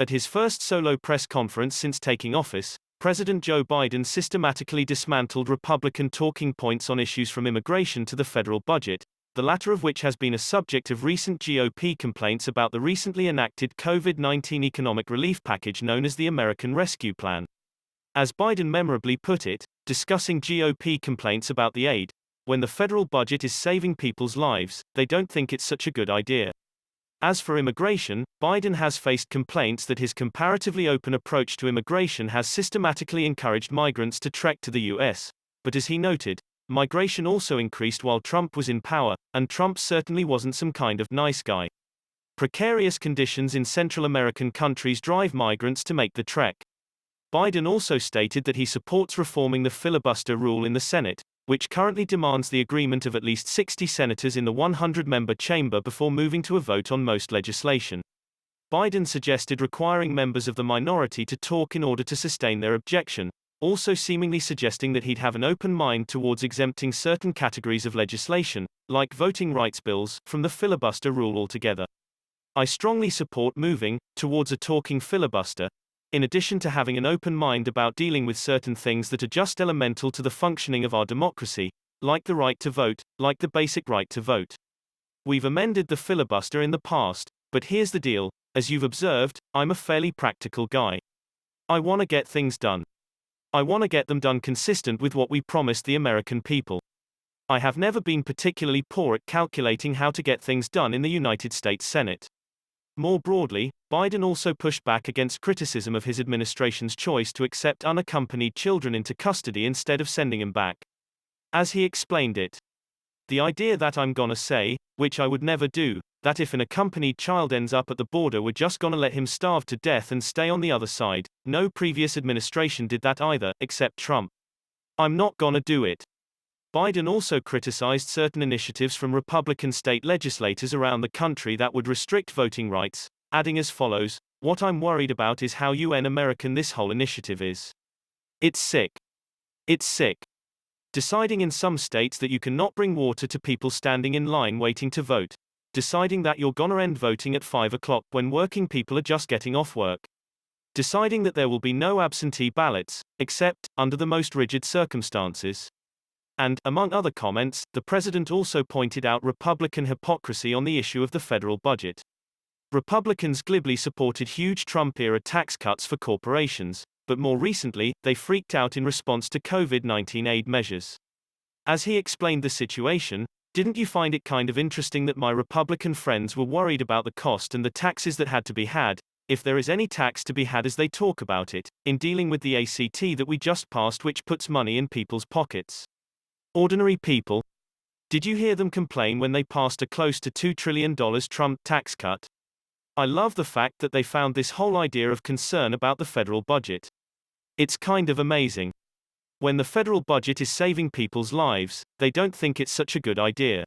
At his first solo press conference since taking office, President Joe Biden systematically dismantled Republican talking points on issues from immigration to the federal budget, the latter of which has been a subject of recent GOP complaints about the recently enacted COVID-19 economic relief package known as the American Rescue Plan. As Biden memorably put it, discussing GOP complaints about the aid, when the federal budget is saving people's lives, they don't think it's such a good idea. As for immigration, Biden has faced complaints that his comparatively open approach to immigration has systematically encouraged migrants to trek to the U.S., but as he noted, migration also increased while Trump was in power, and Trump certainly wasn't some kind of nice guy. Precarious conditions in Central American countries drive migrants to make the trek. Biden also stated that he supports reforming the filibuster rule in the Senate, which currently demands the agreement of at least 60 senators in the 100-member chamber before moving to a vote on most legislation. Biden suggested requiring members of the minority to talk in order to sustain their objection, also seemingly suggesting that he'd have an open mind towards exempting certain categories of legislation, like voting rights bills, from the filibuster rule altogether. I strongly support moving towards a talking filibuster, in addition to having an open mind about dealing with certain things that are just elemental to the functioning of our democracy, like the right to vote, like the basic right to vote. We've amended the filibuster in the past, but here's the deal, as you've observed, I'm a fairly practical guy. I want to get things done. I want to get them done consistent with what we promised the American people. I have never been particularly poor at calculating how to get things done in the United States Senate. More broadly, Biden also pushed back against criticism of his administration's choice to accept unaccompanied children into custody instead of sending them back. As he explained it, the idea that I'm gonna say, which I would never do, that if an accompanied child ends up at the border we're just gonna let him starve to death and stay on the other side, no previous administration did that either, except Trump. I'm not gonna do it. Biden also criticized certain initiatives from Republican state legislators around the country that would restrict voting rights, adding as follows, "What I'm worried about is how UN-American this whole initiative is. It's sick. It's sick. Deciding in some states that you cannot bring water to people standing in line waiting to vote. Deciding that you're gonna end voting at 5 o'clock when working people are just getting off work. Deciding that there will be no absentee ballots, except under the most rigid circumstances." And, among other comments, the president also pointed out Republican hypocrisy on the issue of the federal budget. Republicans glibly supported huge Trump-era tax cuts for corporations, but more recently, they freaked out in response to COVID-19 aid measures. As he explained the situation, "Didn't you find it kind of interesting that my Republican friends were worried about the cost and the taxes that had to be had, if there is any tax to be had as they talk about it, in dealing with the ACT that we just passed which puts money in people's pockets? Ordinary people. Did you hear them complain when they passed a close to $2 trillion Trump tax cut? I love the fact that they found this whole idea of concern about the federal budget. It's kind of amazing. When the federal budget is saving people's lives, they don't think it's such a good idea.